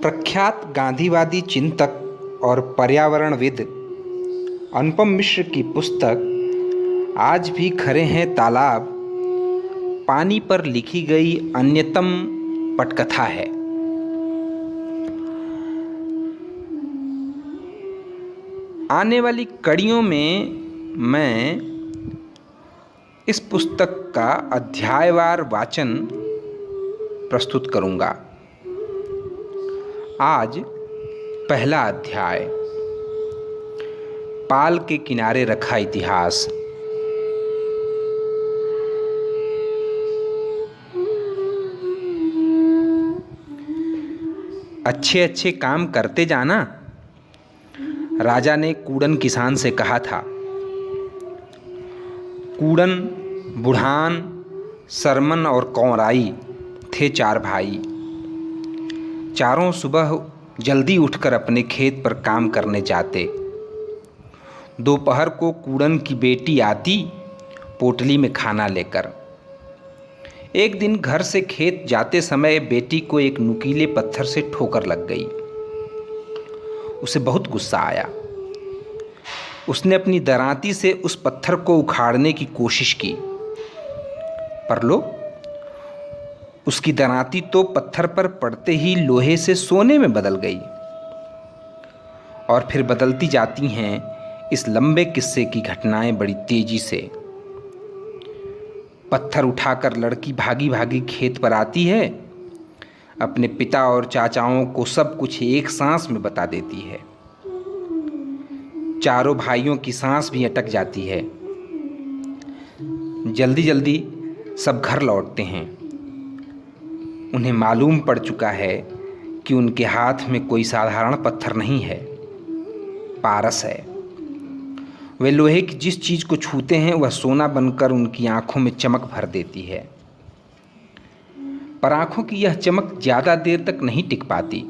प्रख्यात गांधीवादी चिंतक और पर्यावरणविद अनुपम मिश्र की पुस्तक आज भी खरे हैं तालाब पानी पर लिखी गई अन्यतम पटकथा है। आने वाली कड़ियों में मैं इस पुस्तक का अध्यायवार वाचन प्रस्तुत करूंगा। आज पहला अध्याय, पाल के किनारे रखा इतिहास। अच्छे अच्छे काम करते जाना, राजा ने कूड़न किसान से कहा था। कूड़न, बुढ़ान, सरमन और कौराई थे चार भाई। चारों सुबह जल्दी उठकर अपने खेत पर काम करने जाते। दोपहर को कूड़न की बेटी आती पोटली में खाना लेकर। एक दिन घर से खेत जाते समय बेटी को एक नुकीले पत्थर से ठोकर लग गई। उसे बहुत गुस्सा आया। उसने अपनी दरांती से उस पत्थर को उखाड़ने की कोशिश की, पर लो, उसकी दरांती तो पत्थर पर पड़ते ही लोहे से सोने में बदल गई। और फिर बदलती जाती हैं इस लंबे किस्से की घटनाएं बड़ी तेजी से। पत्थर उठाकर लड़की भागी भागी खेत पर आती है, अपने पिता और चाचाओं को सब कुछ एक सांस में बता देती है। चारों भाइयों की सांस भी अटक जाती है। जल्दी जल्दी सब घर लौटते हैं। उन्हें मालूम पड़ चुका है कि उनके हाथ में कोई साधारण पत्थर नहीं है, पारस है। वे लोहे की जिस चीज़ को छूते हैं वह सोना बनकर उनकी आंखों में चमक भर देती है। पर आंखों की यह चमक ज़्यादा देर तक नहीं टिक पाती।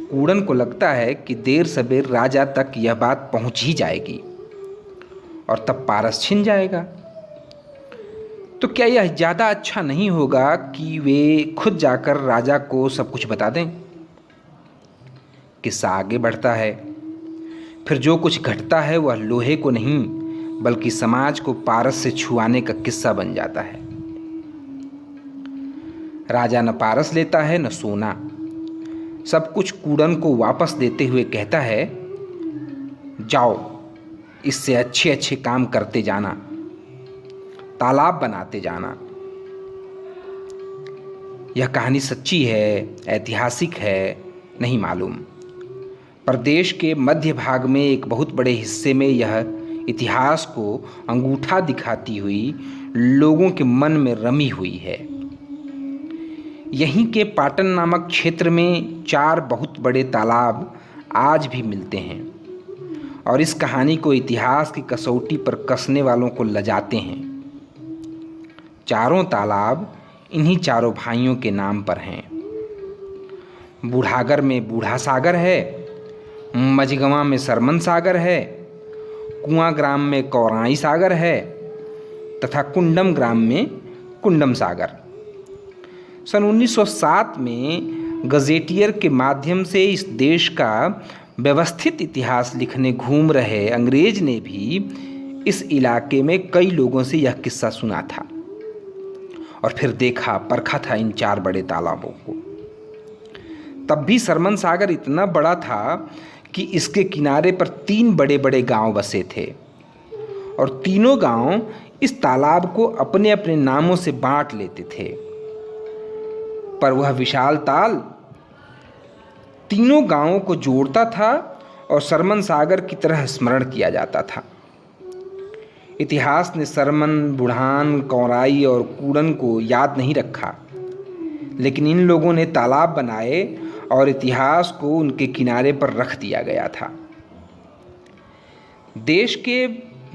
कूड़न को लगता है कि देर सबेर राजा तक यह बात पहुंच ही जाएगी और तब पारस छिन जाएगा। तो क्या यह ज़्यादा अच्छा नहीं होगा कि वे खुद जाकर राजा को सब कुछ बता दें? किस्सा आगे बढ़ता है। फिर जो कुछ घटता है वह लोहे को नहीं बल्कि समाज को पारस से छुआने का किस्सा बन जाता है। राजा न पारस लेता है न सोना। सब कुछ कूड़न को वापस देते हुए कहता है, जाओ, इससे अच्छे अच्छे काम करते जाना, तालाब बनाते जाना। यह कहानी सच्ची है, ऐतिहासिक है, नहीं मालूम। पर देश के मध्य भाग में एक बहुत बड़े हिस्से में यह इतिहास को अंगूठा दिखाती हुई लोगों के मन में रमी हुई है। यहीं के पाटन नामक क्षेत्र में 4 बहुत बड़े तालाब आज भी मिलते हैं और इस कहानी को इतिहास की कसौटी पर कसने वालों को लजाते हैं। चारों तालाब इन्हीं चारों भाइयों के नाम पर हैं। बूढ़ागर में बूढ़ा सागर है, मझगवां में सरमन सागर है, कुआं ग्राम में कौराई सागर है तथा कुंडम ग्राम में कुंडम सागर। सन 1907 में गजेटियर के माध्यम से इस देश का व्यवस्थित इतिहास लिखने घूम रहे अंग्रेज ने भी इस इलाके में कई लोगों से यह किस्सा सुना था और फिर देखा परखा था इन 4 बड़े तालाबों को। तब भी सरमन सागर इतना बड़ा था कि इसके किनारे पर 3 बड़े बड़े गांव बसे थे और तीनों गांव इस तालाब को अपने अपने नामों से बांट लेते थे। पर वह विशाल ताल तीनों गांवों को जोड़ता था और सरमन सागर की तरह स्मरण किया जाता था। इतिहास ने सरमन, बुढ़ान, कौराई और कूड़न को याद नहीं रखा, लेकिन इन लोगों ने तालाब बनाए और इतिहास को उनके किनारे पर रख दिया गया था। देश के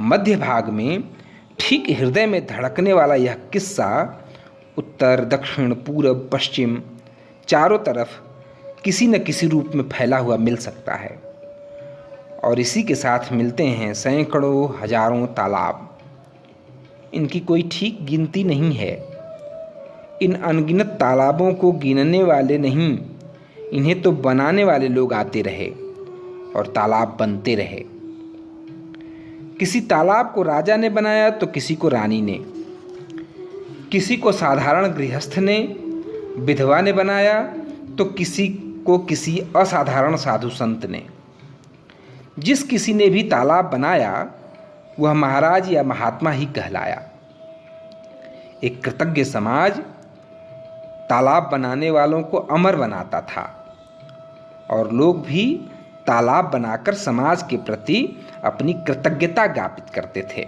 मध्य भाग में ठीक हृदय में धड़कने वाला यह किस्सा उत्तर, दक्षिण, पूरब, पश्चिम चारों तरफ किसी न किसी रूप में फैला हुआ मिल सकता है और इसी के साथ मिलते हैं सैकड़ों हजारों तालाब। इनकी कोई ठीक गिनती नहीं है। इन अनगिनत तालाबों को गिनने वाले नहीं, इन्हें तो बनाने वाले लोग आते रहे और तालाब बनते रहे। किसी तालाब को राजा ने बनाया तो किसी को रानी ने, किसी को साधारण गृहस्थ ने, विधवा ने बनाया तो किसी को किसी असाधारण साधु संत ने। जिस किसी ने भी तालाब बनाया वह महाराज या महात्मा ही कहलाया। एक कृतज्ञ समाज तालाब बनाने वालों को अमर बनाता था और लोग भी तालाब बनाकर समाज के प्रति अपनी कृतज्ञता ज्ञापित करते थे।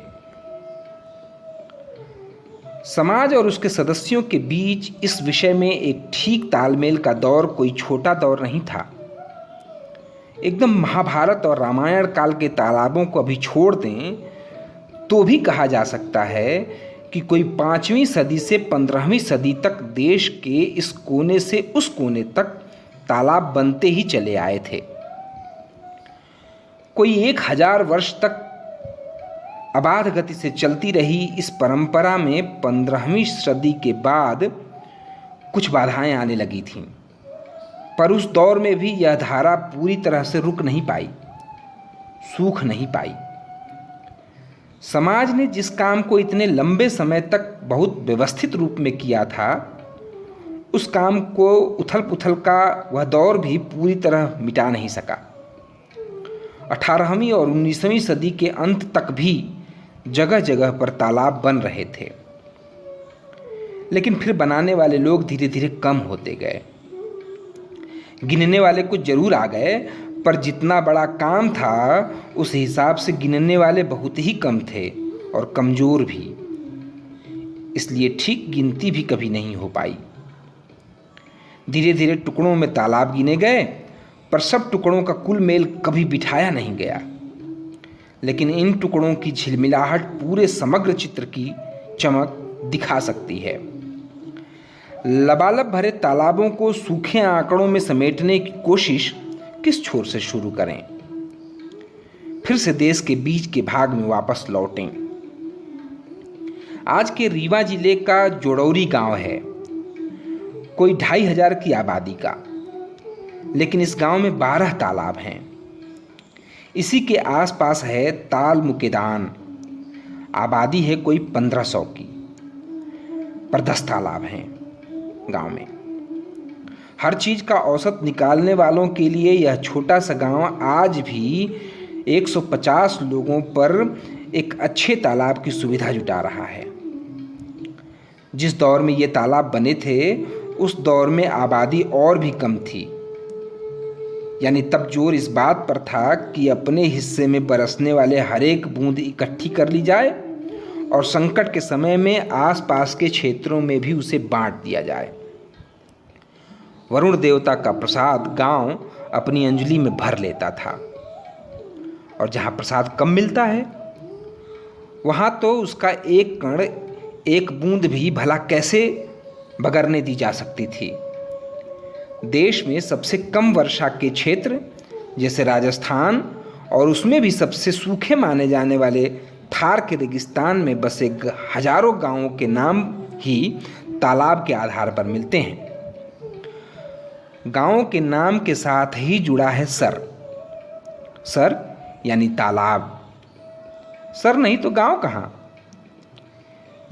समाज और उसके सदस्यों के बीच इस विषय में एक ठीक तालमेल का दौर कोई छोटा दौर नहीं था। एकदम महाभारत और रामायण काल के तालाबों को अभी छोड़ दें तो भी कहा जा सकता है कि कोई 5वीं सदी से 15वीं सदी तक देश के इस कोने से उस कोने तक तालाब बनते ही चले आए थे। कोई 1000 वर्ष तक अबाध गति से चलती रही इस परंपरा में 15वीं सदी के बाद कुछ बाधाएं आने लगी थीं, पर उस दौर में भी यह धारा पूरी तरह से रुक नहीं पाई, सूख नहीं पाई। समाज ने जिस काम को इतने लंबे समय तक बहुत व्यवस्थित रूप में किया था, उस काम को उथल पुथल का वह दौर भी पूरी तरह मिटा नहीं सका। 18वीं और 19वीं सदी के अंत तक भी जगह जगह पर तालाब बन रहे थे, लेकिन फिर बनाने वाले लोग धीरे धीरे कम होते गए। गिनने वाले कुछ जरूर आ गए, पर जितना बड़ा काम था उस हिसाब से गिनने वाले बहुत ही कम थे और कमज़ोर भी, इसलिए ठीक गिनती भी कभी नहीं हो पाई। धीरे धीरे टुकड़ों में तालाब गिने गए, पर सब टुकड़ों का कुल मेल कभी बिठाया नहीं गया। लेकिन इन टुकड़ों की झिलमिलाहट पूरे समग्र चित्र की चमक दिखा सकती है। लबालब भरे तालाबों को सूखे आंकड़ों में समेटने की कोशिश किस छोर से शुरू करें? फिर से देश के बीच के भाग में वापस लौटें। आज के रीवा जिले का जोड़ौरी गांव है, कोई 2500 की आबादी का, लेकिन इस गांव में 12 तालाब हैं। इसी के आसपास है ताल मुकेदान, आबादी है कोई 1500 की, पर 10 तालाब हैं गांव में। हर चीज का औसत निकालने वालों के लिए यह छोटा सा गांव आज भी 150 लोगों पर एक अच्छे तालाब की सुविधा जुटा रहा है। जिस दौर में ये तालाब बने थे उस दौर में आबादी और भी कम थी, यानी तब जोर इस बात पर था कि अपने हिस्से में बरसने वाले हर एक बूंद इकट्ठी कर ली जाए और संकट के समय में आसपास के क्षेत्रों में भी उसे बांट दिया जाए। वरुण देवता का प्रसाद गांव अपनी अंजलि में भर लेता था, और जहां प्रसाद कम मिलता है वहां तो उसका एक कण एक बूंद भी भला कैसे बगरने दी जा सकती थी। देश में सबसे कम वर्षा के क्षेत्र जैसे राजस्थान और उसमें भी सबसे सूखे माने जाने वाले थार के रेगिस्तान में बसे हजारों गांवों के नाम ही तालाब के आधार पर मिलते हैं। गांवों के नाम के साथ ही जुड़ा है सर। सर यानी तालाब, सर नहीं तो गांव कहाँ।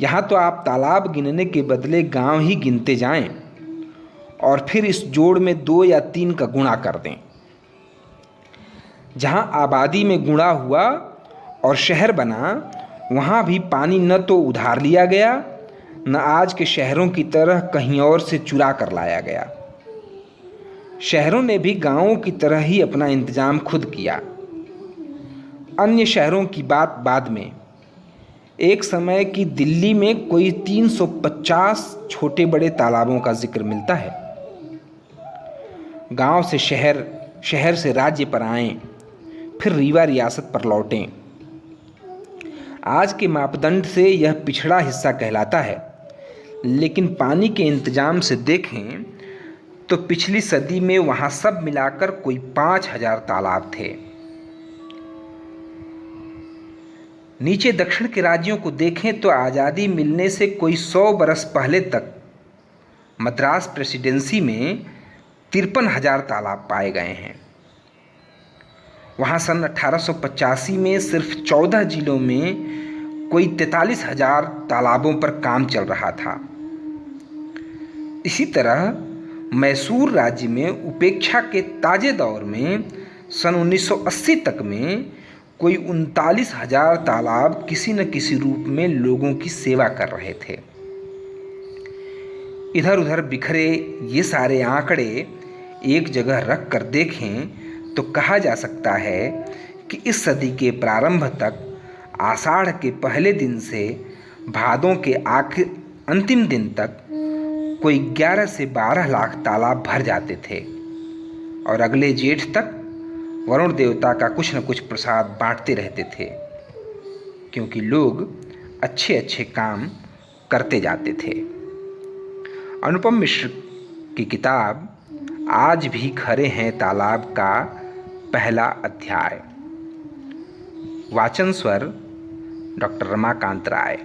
यहाँ तो आप तालाब गिनने के बदले गांव ही गिनते जाएं और फिर इस जोड़ में 2 या 3 का गुणा कर दें। जहाँ आबादी में गुणा हुआ और शहर बना, वहाँ भी पानी न तो उधार लिया गया, न आज के शहरों की तरह कहीं और से चुरा कर लाया गया। शहरों ने भी गांवों की तरह ही अपना इंतजाम खुद किया। अन्य शहरों की बात बाद में। एक समय की दिल्ली में कोई 350 छोटे बड़े तालाबों का जिक्र मिलता है। गांव से शहर, शहर से राज्य पर आएं, फिर रीवा रियासत पर लौटें। आज के मापदंड से यह पिछड़ा हिस्सा कहलाता है, लेकिन पानी के इंतजाम से देखें तो पिछली सदी में वहां सब मिलाकर कोई 5000 तालाब थे। नीचे दक्षिण के राज्यों को देखें तो आज़ादी मिलने से कोई 100 बरस पहले तक मद्रास प्रेसिडेंसी में 53,000 तालाब पाए गए हैं। वहाँ सन 1885 में सिर्फ 14 जिलों में कोई 43,000 तालाबों पर काम चल रहा था। इसी तरह मैसूर राज्य में उपेक्षा के ताजे दौर में सन 1980 तक में कोई 39,000 तालाब किसी न किसी रूप में लोगों की सेवा कर रहे थे। इधर उधर बिखरे ये सारे आंकड़े एक जगह रख कर देखें तो कहा जा सकता है कि इस सदी के प्रारंभ तक आषाढ़ के पहले दिन से भादों के आखिर अंतिम दिन तक कोई 11 से 12 लाख तालाब भर जाते थे और अगले जेठ तक वरुण देवता का कुछ न कुछ प्रसाद बांटते रहते थे, क्योंकि लोग अच्छे अच्छे काम करते जाते थे। अनुपम मिश्र की किताब आज भी खरे हैं तालाब का पहला अध्याय। वाचन स्वर डॉक्टर रमाकांत राय।